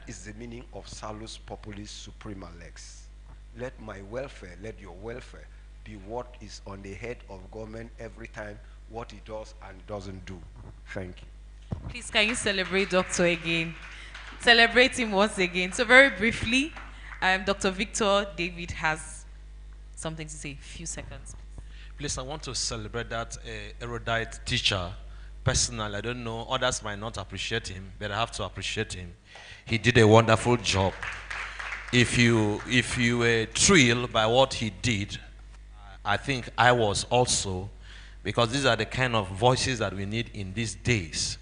is the meaning of Salus Populis Suprema Lex. Let my welfare, let your welfare be what is on the head of government every time, what he does and doesn't do. Thank you. Please, can you celebrate Doctor again? Celebrate him once again. So very briefly, Dr. Victor David has something to say. Few seconds. Please, I want to celebrate that erudite teacher. Personally, I don't know, others might not appreciate him, but I have to appreciate him. He did a wonderful job. If you were thrilled by what he did, I think I was also, because these are the kind of voices that we need in these days.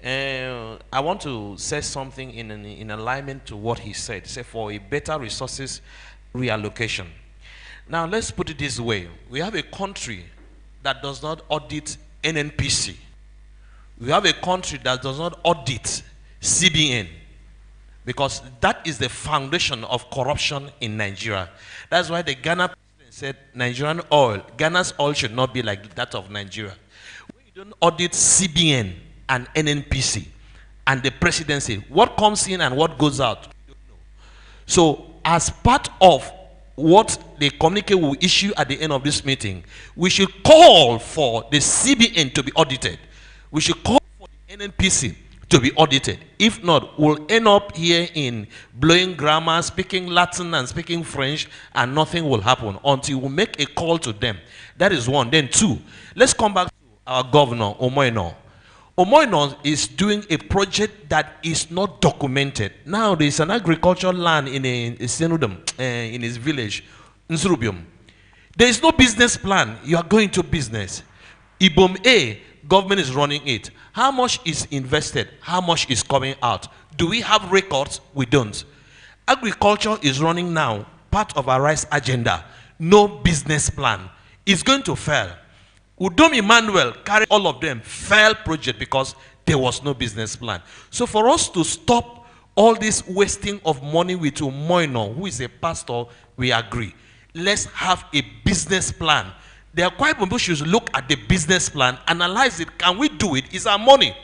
I want to say something in alignment to what he said. Say for a better resources reallocation. Now let's put it this way. We have a country that does not audit NNPC. We have a country that does not audit CBN. Because that is the foundation of corruption in Nigeria. That's why the Ghana president said Nigerian oil, Ghana's oil should not be like that of Nigeria. When you don't audit CBN and NNPC and the presidency, what comes in and what goes out, you don't know. So as part of what the communique will issue at the end of this meeting, we should call for the CBN to be audited. We should call for the NNPC to be audited. If not, we'll end up here in blowing grammar, speaking Latin and speaking French, and nothing will happen until we make a call to them. That is one. Then two, let's come back to our governor, Omoino. Omoino is doing a project that is not documented. Now there is an agricultural land in in his village, Nsurubium. There is no business plan. You are going to business. Ibom A, government is running it. How much is invested? How much is coming out? Do we have records? We don't. Agriculture is running now, part of our rice agenda. No business plan. It's going to fail. Udom Emmanuel carried all of them, failed project because there was no business plan. So for us to stop all this wasting of money with Umoino, who is a pastor, we agree. Let's have a business plan. There are quite people should look at the business plan, analyze it. Can we do it? It's our money.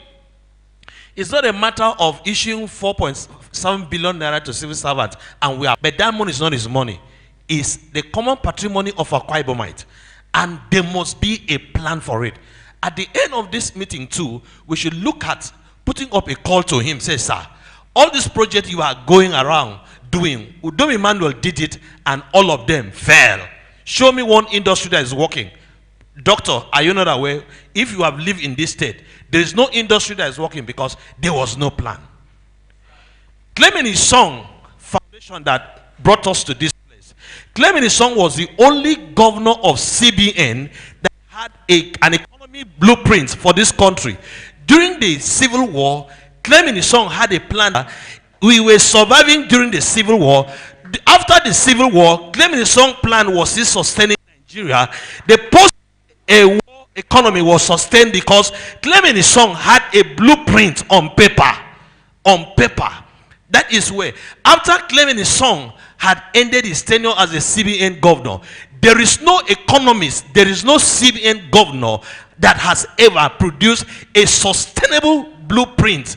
It's not a matter of issuing 4.7 billion naira to civil servants, and we are. But that money is not his money. It's the common patrimony of our Kwaibomite, and there must be a plan for it. At the end of this meeting, too, we should look at putting up a call to him. Say, sir, all these projects you are going around doing, Udom Emmanuel did it, and all of them failed. Show me one industry that is working. Doctor, are you not aware? If you have lived in this state, there is no industry that is working because there was no plan. Clement Isong Foundation that brought us to this place. Clement Isong was the only governor of CBN that had an economy blueprint for this country. During the Civil War, Clement Isong had a plan. We were surviving during the Civil War. After the Civil War, Clement Isong's plan was still sustaining Nigeria. The post-war economy was sustained because Clement Isong had a blueprint on paper. On paper. That is where, after Clement Isong had ended his tenure as a CBN governor, there is no economist, there is no CBN governor that has ever produced a sustainable blueprint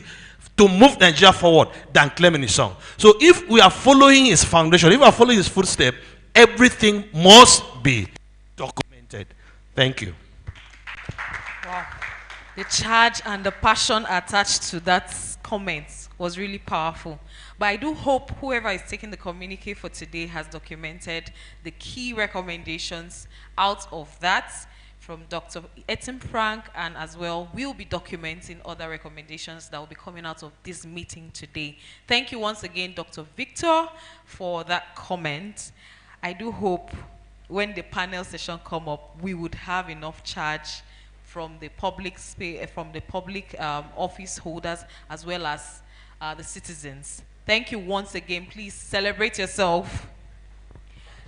to move Nigeria forward than Clement Isong. So if we are following his foundation, if we are following his footsteps, everything must be documented. Thank you. Wow. The charge and the passion attached to that comment was really powerful. But I do hope whoever is taking the communique for today has documented the key recommendations out of that from Dr. Etim Frank, and as well we'll be documenting other recommendations that will be coming out of this meeting today. Thank you once again, Dr. Victor, for that comment. I do hope when the panel session come up, we would have enough charge from the public space, from the public office holders, as well as the citizens. Thank you once again. Please celebrate yourself.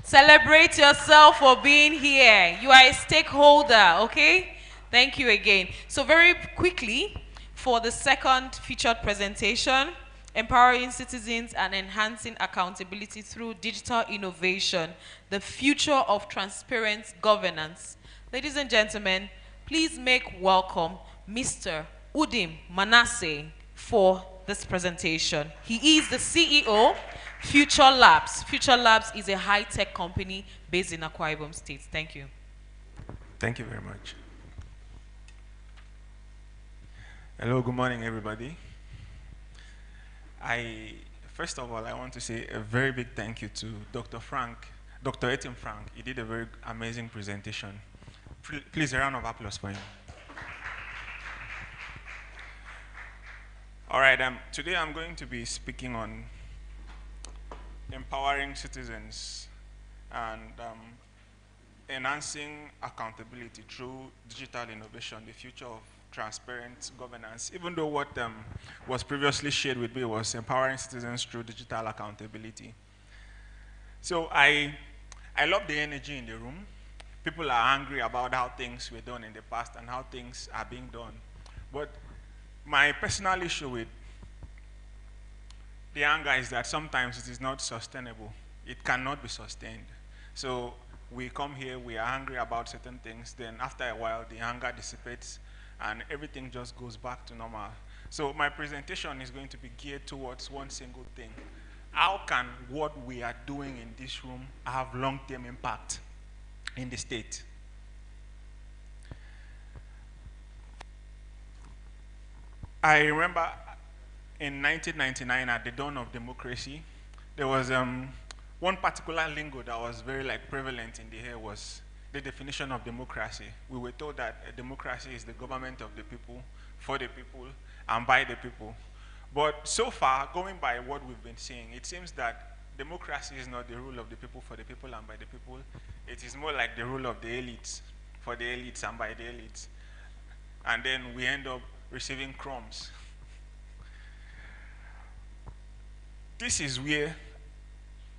Celebrate yourself for being here. You are a stakeholder, okay? Thank you again. So very quickly, for the second featured presentation, empowering citizens and enhancing accountability through digital innovation, the future of transparent governance. Ladies and gentlemen, please make welcome Mr. Udim Manasseh for this presentation. He is the CEO, Future Labs. Future Labs is a high-tech company based in Akwa Ibom State. Thank you. Thank you very much. Hello, good morning, everybody. First of all, I want to say a very big thank you to Dr. Frank, Dr. Etim Frank. He did a very amazing presentation. Please, a round of applause for him. All right, today I'm going to be speaking on empowering citizens and enhancing accountability through digital innovation, the future of transparent governance, even though what was previously shared with me was empowering citizens through digital accountability. So I love the energy in the room. People are angry about how things were done in the past and how things are being done. But my personal issue with the anger is that sometimes it is not sustainable. It cannot be sustained. So we come here, we are angry about certain things, then after a while the anger dissipates and everything just goes back to normal. So my presentation is going to be geared towards one single thing. How can what we are doing in this room have long-term impact in the state? I remember in 1999, at the dawn of democracy, there was one particular lingo that was very prevalent in the air was the definition of democracy. We were told that a democracy is the government of the people, for the people, and by the people. But so far, going by what we've been seeing, it seems that democracy is not the rule of the people, for the people, and by the people. It is more like the rule of the elites, for the elites and by the elites. And then we end up receiving crumbs. This is where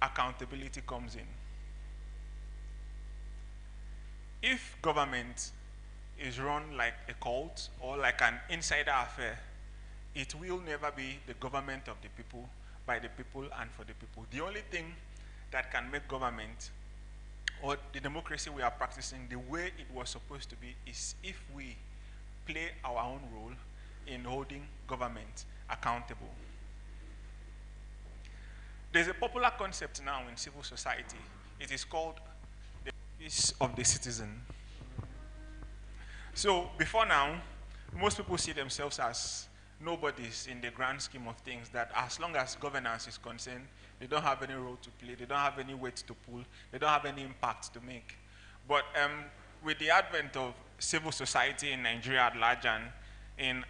accountability comes in. If government is run like a cult or like an insider affair, it will never be the government of the people, by the people, and for the people. The only thing that can make government or the democracy we are practicing the way it was supposed to be is if we play our own role in holding government accountable. There's a popular concept now in civil society. It is called the office of the citizen. So before now, most people see themselves as nobodies in the grand scheme of things, that as long as governance is concerned, they don't have any role to play, they don't have any weight to pull, they don't have any impact to make. But with the advent of civil society in Nigeria at large and in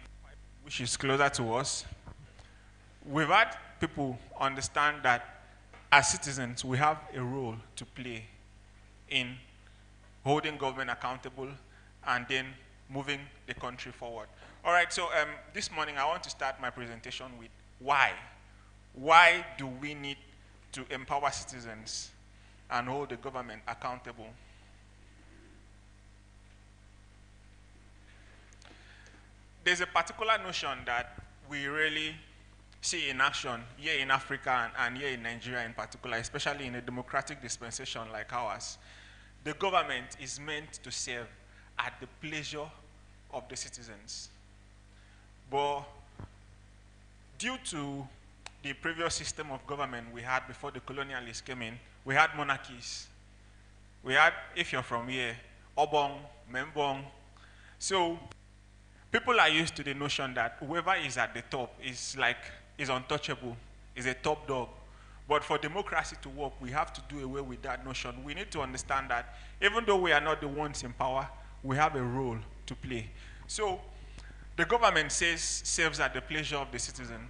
which is closer to us, we've had people understand that as citizens, we have a role to play in holding government accountable and then moving the country forward. All right, so this morning I want to start my presentation with why. Why do we need to empower citizens and hold the government accountable? There's a particular notion that we really see in action here in Africa and here in Nigeria in particular, especially in a democratic dispensation like ours. The government is meant to serve at the pleasure of the citizens. But due to the previous system of government we had before the colonialists came in, we had monarchies. We had, if you're from here, Obong, Membong. So people are used to the notion that whoever is at the top is untouchable, is a top dog. But for democracy to work, we have to do away with that notion. We need to understand that even though we are not the ones in power, we have a role to play. So the government serves at the pleasure of the citizen,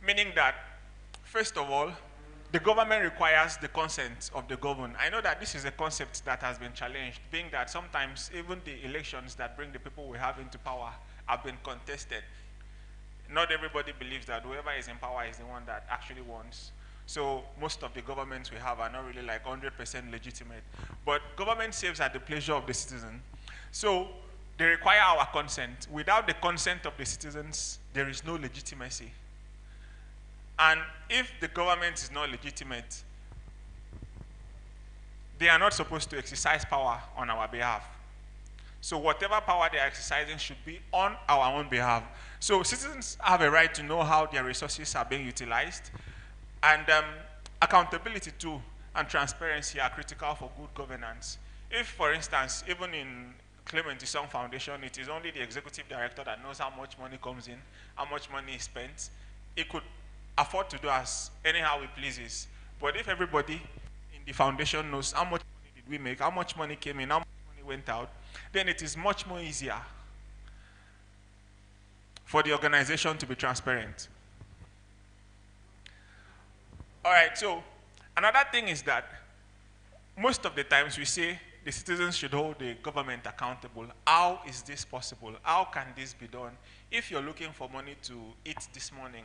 meaning that, first of all, the government requires the consent of the governed. I know that this is a concept that has been challenged, being that sometimes even the elections that bring the people we have into power have been contested. Not everybody believes that whoever is in power is the one that actually wants. So most of the governments we have are not really 100% legitimate. But government serves at the pleasure of the citizen. So they require our consent. Without the consent of the citizens, there is no legitimacy. And if the government is not legitimate, they are not supposed to exercise power on our behalf. So whatever power they are exercising should be on our own behalf. So citizens have a right to know how their resources are being utilized, and accountability too and transparency are critical for good governance. If, for instance, even in Clement Isong Foundation, it is only the executive director that knows how much money comes in, how much money is spent, it could afford to do as anyhow it pleases. But if everybody in the foundation knows how much money did we make, how much money came in, how much money went out, then it is much more easier for the organization to be transparent. All right, so another thing is that most of the times we say the citizens should hold the government accountable. How is this possible? How can this be done? If you're looking for money to eat this morning,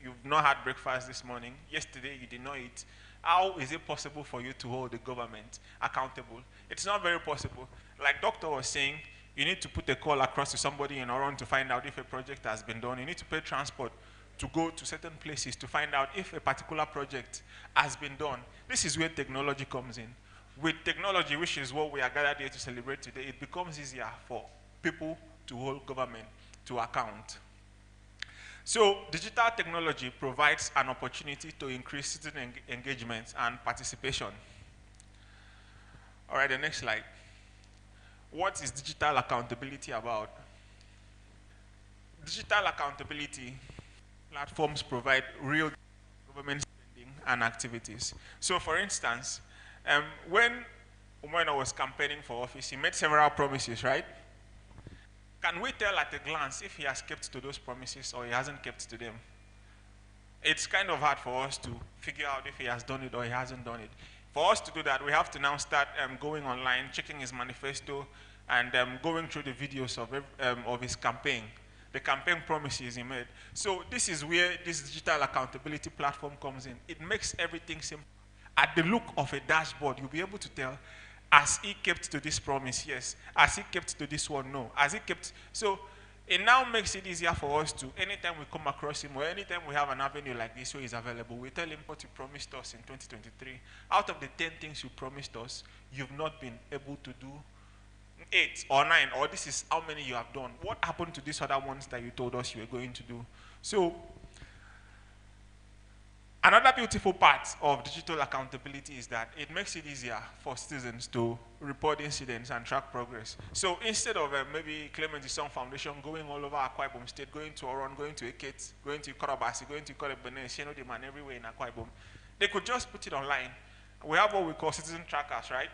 you've not had breakfast this morning, yesterday you did not eat, how is it possible for you to hold the government accountable? It's not very possible. Like Doctor was saying, you need to put a call across to somebody in Oron to find out if a project has been done. You need to pay transport to go to certain places to find out if a particular project has been done. This is where technology comes in. With technology, which is what we are gathered here to celebrate today, it becomes easier for people to hold government to account. So digital technology provides an opportunity to increase citizen engagement and participation. All right, the next slide. What is digital accountability about? Digital accountability platforms provide real government spending and activities. So for instance, when I was campaigning for office, he made several promises, right? Can we tell at a glance if he has kept to those promises or he hasn't kept to them? It's kind of hard for us to figure out if he has done it or he hasn't done it. For us to do that, we have to now start going online, checking his manifesto, and going through the videos of his campaign, the campaign promises he made. So this is where this digital accountability platform comes in. It makes everything simple. At the look of a dashboard, you'll be able to tell, has he kept to this promise? Yes. Has he kept to this one? No. Has he kept? So it now makes it easier for us to, anytime we come across him or anytime we have an avenue like this where he's available, we tell him what you promised us in 2023. Out of the 10 things you promised us, you've not been able to do 8 or 9, or this is how many you have done. What happened to these other ones that you told us you were going to do? So another beautiful part of digital accountability is that it makes it easier for citizens to report incidents and track progress. So instead of maybe Clement Isong Foundation going all over Akwa Ibom State, going to Oron, going to Eket, going to Korobasi, going to Korebene, Shenodiman, everywhere in Akwa Ibom, they could just put it online. We have what we call citizen trackers, right?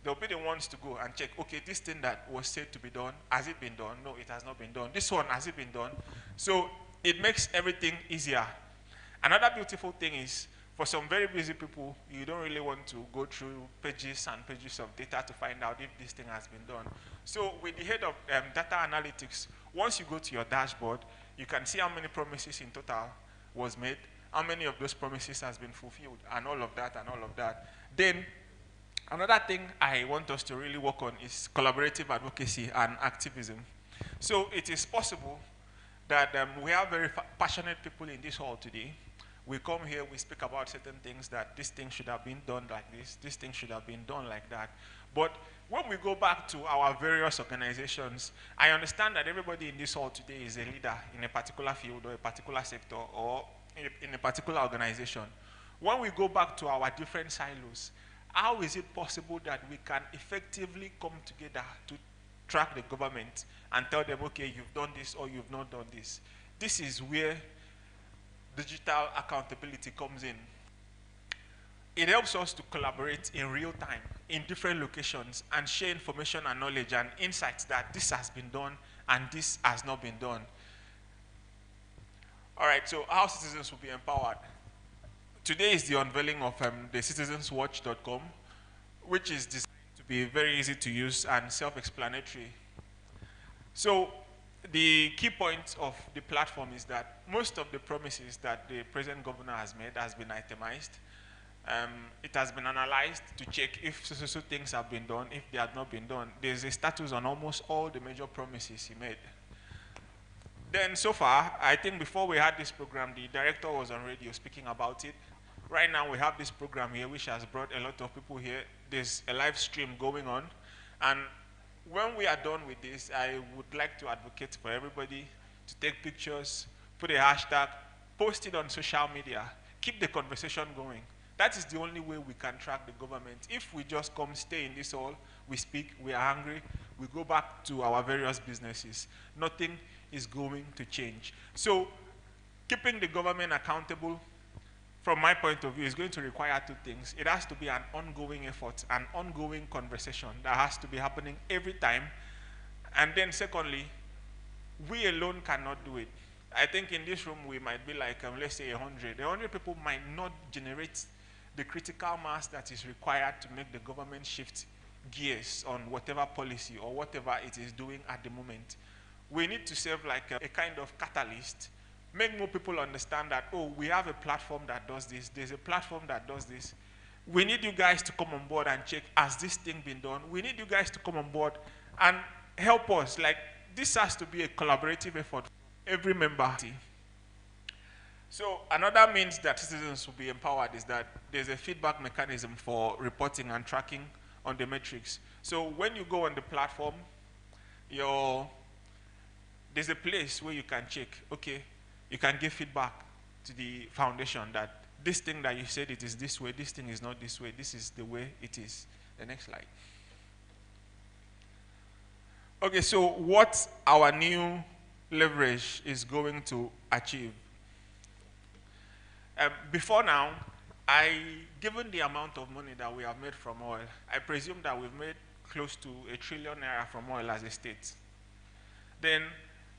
They'll be the ones to go and check, okay, this thing that was said to be done, has it been done? No, it has not been done. This one, has it been done? So it makes everything easier. Another beautiful thing is, for some very busy people, you don't really want to go through pages and pages of data to find out if this thing has been done. So with the head of data analytics, once you go to your dashboard, you can see how many promises in total was made, how many of those promises has been fulfilled, and all of that, and all of that. Then, another thing I want us to really work on is collaborative advocacy and activism. So it is possible that we have very passionate people in this hall today. We come here, we speak about certain things, that this thing should have been done like this thing should have been done like that. But when we go back to our various organizations, I understand that everybody in this hall today is a leader in a particular field or a particular sector or in a particular organization. When we go back to our different silos, how is it possible that we can effectively come together to track the government and tell them, okay, you've done this or you've not done this? This is where digital accountability comes in. It helps us to collaborate in real time in different locations and share information and knowledge and insights that this has been done and this has not been done. All right, so how citizens will be empowered. Today is the unveiling of the citizenswatch.com, which is designed to be very easy to use and self-explanatory. So the key point of the platform is that most of the promises that the present governor has made has been itemized. It has been analyzed to check if so things have been done, if they have not been done. There's a status on almost all the major promises he made. Then so far, I think before we had this program, the director was on radio speaking about it. Right now we have this program here which has brought a lot of people here. There's a live stream going on. And when we are done with this, I would like to advocate for everybody to take pictures, put a hashtag, post it on social media, keep the conversation going. That is the only way we can track the government. If we just come, stay in this hall, we speak, we are angry, we go back to our various businesses, nothing is going to change. So keeping the government accountable, from my point of view, is going to require two things. It has to be an ongoing effort, an ongoing conversation that has to be happening every time. And then secondly, we alone cannot do it. I think in this room we might be like, let's say 100. 100 people might not generate the critical mass that is required to make the government shift gears on whatever policy or whatever it is doing at the moment. We need to serve like a kind of catalyst, make more people understand that, oh, we have a platform that does this, there's a platform that does this. We need you guys to come on board and check, has this thing been done? We need you guys to come on board and help us. Like, this has to be a collaborative effort, every member. So another means that citizens will be empowered is that there's a feedback mechanism for reporting and tracking on the metrics. So when you go on the platform, there's a place where you can check, okay, you can give feedback to the foundation that this thing that you said it is this way, this thing is not this way, this is the way it is. The next slide. Okay, so what our new leverage is going to achieve. Before now, given the amount of money that we have made from oil, I presume that we've made close to ₦1 trillion from oil as a state. Then,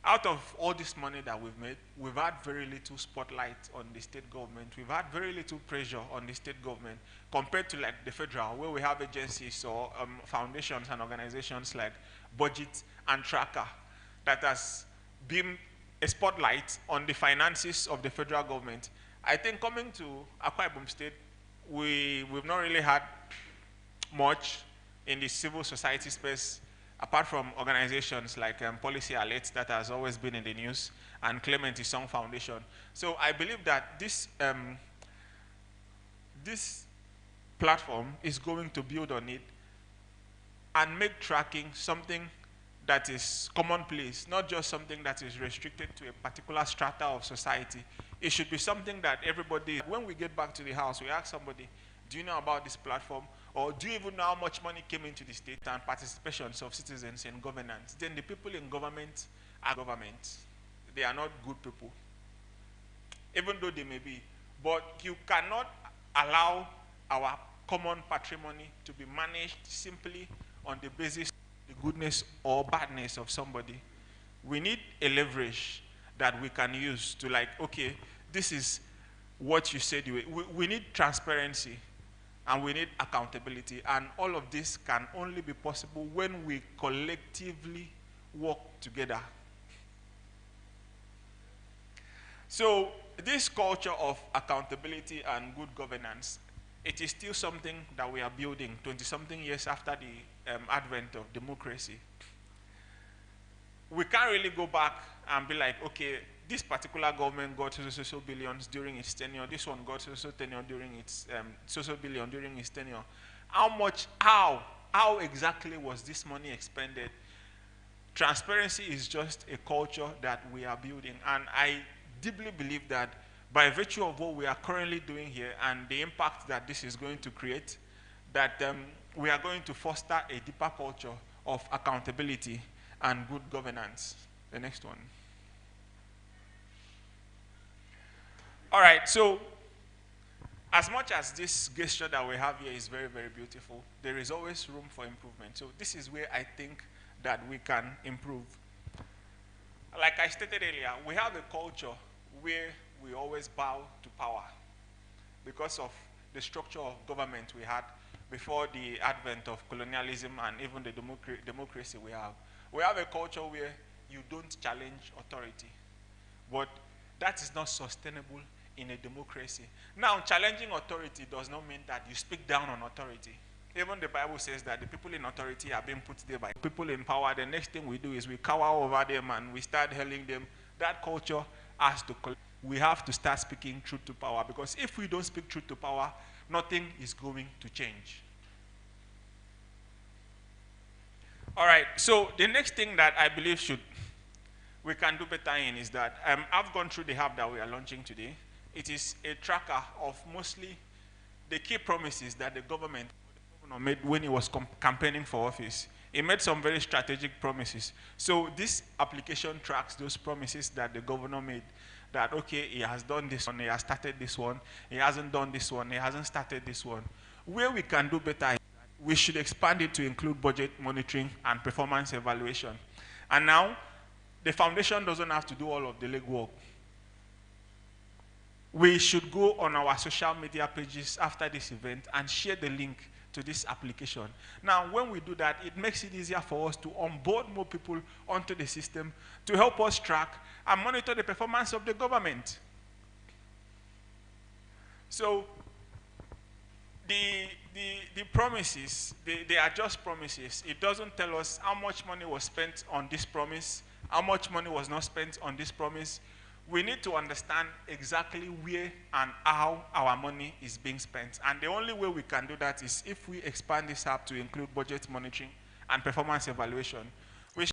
out of all this money that we've made, we've had very little spotlight on the state government. We've had very little pressure on the state government compared to like the federal, where we have agencies or foundations and organizations like Budget and Tracker that has been a spotlight on the finances of the federal government. I think coming to Akwa Ibom State, we've not really had much in the civil society space, apart from organizations like Policy Alert that has always been in the news, and Clement Isong Foundation. So I believe that this platform is going to build on it and make tracking something that is commonplace, not just something that is restricted to a particular strata of society. It should be something that everybody, when we get back to the house, we ask somebody, do you know about this platform? Or do you even know how much money came into the state and participations of citizens in governance? Then the people in government are government. They are not good people, even though they may be. But you cannot allow our common patrimony to be managed simply on the basis of the goodness or badness of somebody. We need a leverage that we can use to like, okay, this is what you said. We need transparency and we need accountability. And all of this can only be possible when we collectively work together. So this culture of accountability and good governance, it is still something that we are building 20-something years after the advent of democracy. We can't really go back and be like, okay, this particular government got so billions during its tenure, this one got so tenure during its so billion during its tenure. How exactly was this money expended? Transparency is just a culture that we are building, and I deeply believe that by virtue of what we are currently doing here and the impact that this is going to create, that we are going to foster a deeper culture of accountability and good governance. The next one. All right, so as much as this gesture that we have here is very, very beautiful, there is always room for improvement. So this is where I think that we can improve. Like I stated earlier, we have a culture where we always bow to power because of the structure of government we had before the advent of colonialism and even the democracy we have. We have a culture where you don't challenge authority, but that is not sustainable in a democracy. Now, challenging authority does not mean that you speak down on authority. Even the Bible says that the people in authority are being put there by people in power. The next thing we do is we cower over them and we start hailing them. That culture has to collapse. We have to start speaking truth to power, because if we don't speak truth to power, nothing is going to change. All right. So the next thing that I believe we can do better in is that I've gone through the app that we are launching today. It is a tracker of mostly the key promises that the governor made when he was campaigning for office. He made some very strategic promises. So this application tracks those promises that the governor made. That okay, he has done this one, he has started this one, he hasn't done this one, he hasn't started this one. Where we can do better, we should expand it to include budget monitoring and performance evaluation. And now, the foundation doesn't have to do all of the legwork. We should go on our social media pages after this event and share the link to this application. Now, when we do that, it makes it easier for us to onboard more people onto the system to help us track and monitor the performance of the government. So, the promises, they are just promises. It doesn't tell us how much money was spent on this promise, how much money was not spent on this promise. We need to understand exactly where and how our money is being spent. And the only way we can do that is if we expand this app to include budget monitoring and performance evaluation. We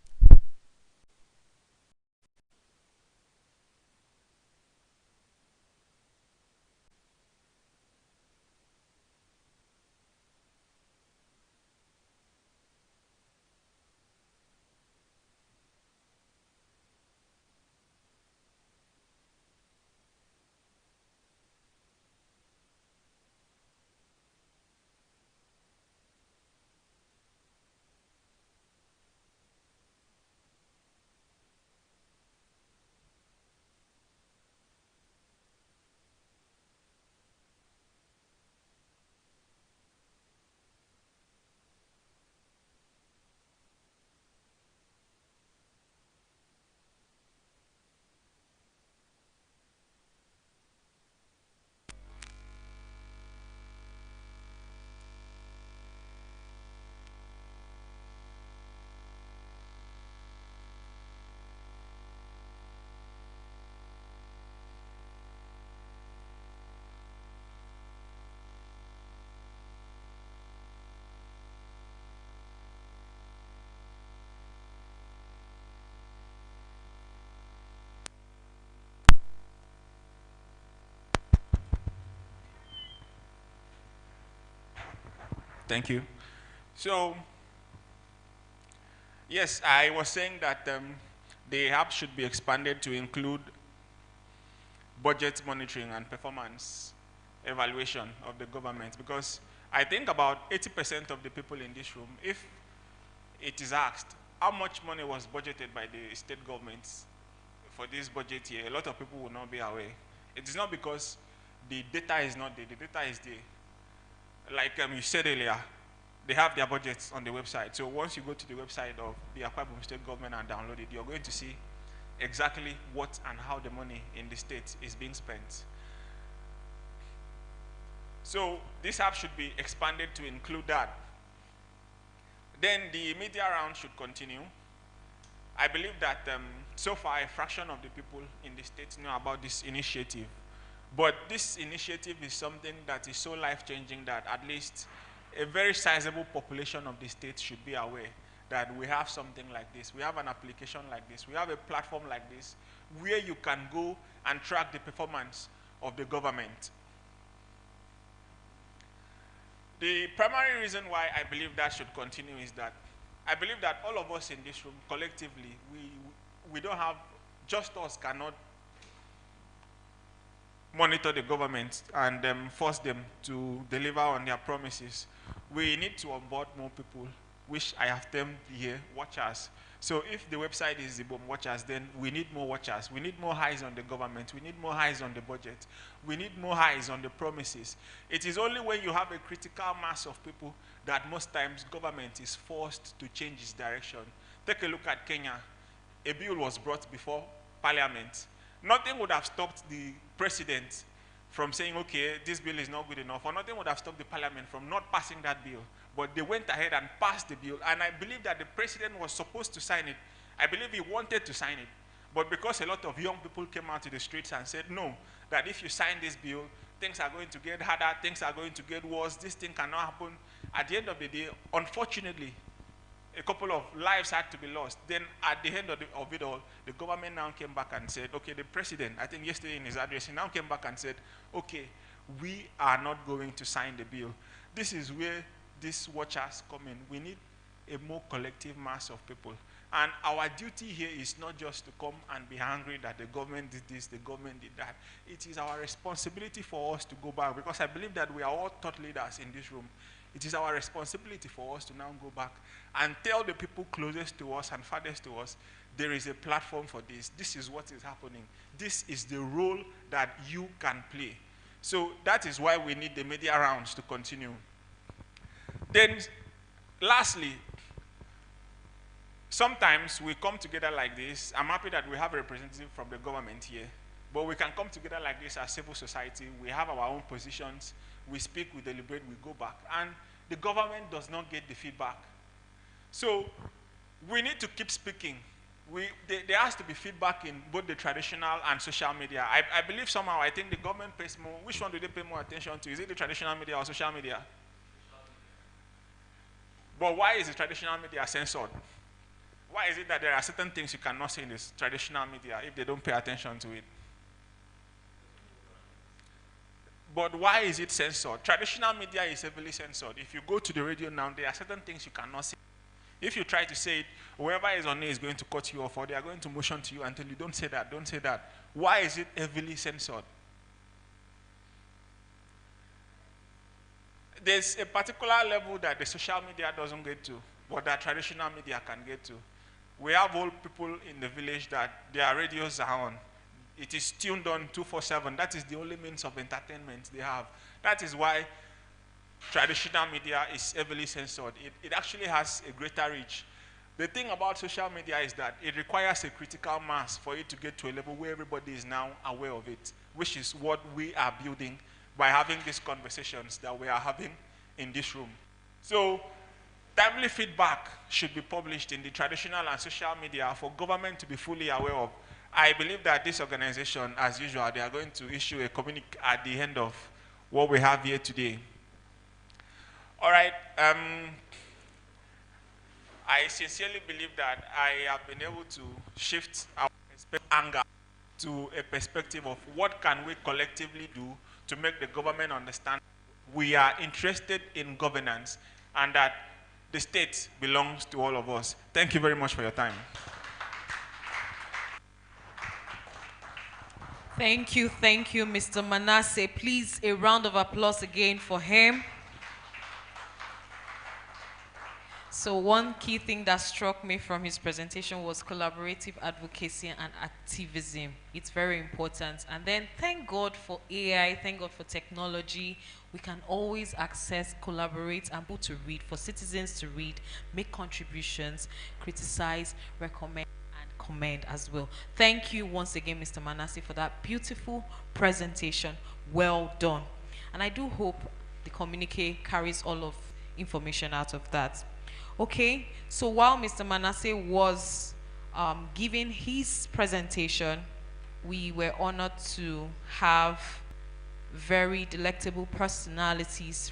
Thank you. So, yes, I was saying that the app should be expanded to include budget monitoring and performance evaluation of the government, because I think about 80% of the people in this room, if it is asked how much money was budgeted by the state governments for this budget year, a lot of people will not be aware. It is not because the data is not there, the data is there. Like you said earlier, they have their budgets on the website. So once you go to the website of the Akwa Ibom State government and download it, you're going to see exactly what and how the money in the state is being spent. So this app should be expanded to include that. Then the media round should continue. I believe that so far a fraction of the people in the state know about this initiative. But this initiative is something that is so life-changing that at least a very sizable population of the state should be aware that we have something like this. We have an application like this. We have a platform like this where you can go and track the performance of the government. The primary reason why I believe that should continue is that I believe that all of us in this room collectively, we don't have, just us cannot monitor the government and force them to deliver on their promises. We need to onboard more people, which I have termed here watchers. So if the website is the bomb watchers, then we need more watchers. We need more eyes on the government. We need more eyes on the budget. We need more eyes on the promises. It is only when you have a critical mass of people that most times government is forced to change its direction. Take a look at Kenya. A bill was brought before parliament. Nothing would have stopped the president from saying, okay, this bill is not good enough, or nothing would have stopped the parliament from not passing that bill. But they went ahead and passed the bill, and I believe that the president was supposed to sign it. I believe he wanted to sign it. But because a lot of young people came out to the streets and said, no, that if you sign this bill, things are going to get harder, things are going to get worse, this thing cannot happen. At the end of the day, unfortunately, A couple of lives had to be lost. Then at the end of it all, the government now came back and said, okay, the president, I think yesterday in his address, he now came back and said, okay, we are not going to sign the bill. This is where these watchers come in. We need a more collective mass of people. And our duty here is not just to come and be angry that the government did this, the government did that. It is our responsibility for us to go back, because I believe that we are all thought leaders in this room. It is our responsibility for us to now go back and tell the people closest to us and farthest to us, there is a platform for this. This is what is happening. This is the role that you can play. So that is why we need the media rounds to continue. Then, lastly, sometimes we come together like this. I'm happy that we have a representative from the government here, but we can come together like this as civil society. We have our own positions. We speak, we deliberate, we go back. And the government does not get the feedback. So we need to keep speaking. There has to be feedback in both the traditional and social media. I believe somehow, I think the government pays more. Which one do they pay more attention to? Is it the traditional media or social media? But why is the traditional media censored? Why is it that there are certain things you cannot say in this traditional media if they don't pay attention to it? But why is it censored? Traditional media is heavily censored. If you go to the radio now, there are certain things you cannot say. If you try to say it, whoever is on it is going to cut you off, or they are going to motion to you until you don't say that, don't say that. Why is it heavily censored? There's a particular level that the social media doesn't get to, but that traditional media can get to. We have old people in the village that their radios are on. It is tuned on 24/7. That is the only means of entertainment they have. That is why traditional media is heavily censored. It actually has a greater reach. The thing about social media is that it requires a critical mass for it to get to a level where everybody is now aware of it, which is what we are building by having these conversations that we are having in this room. So timely feedback should be published in the traditional and social media for government to be fully aware of. I believe that this organization, as usual, they are going to issue a communique at the end of what we have here today. All right. I sincerely believe that I have been able to shift our anger to a perspective of what can we collectively do to make the government understand we are interested in governance and that the state belongs to all of us. Thank you very much for your time. Thank you, Mr. Manasseh. Please, a round of applause again for him. So one key thing that struck me from his presentation was collaborative advocacy and activism. It's very important. And then thank God for AI, thank God for technology. We can always access, collaborate, and put to read, for citizens to read, make contributions, criticize, recommend, and commend as well. Thank you once again, Mr. Manasseh, for that beautiful presentation. Well done. And I do hope the communique carries all of information out of that. Okay, so while Mr. Manasseh was giving his presentation, we were honored to have very delectable personalities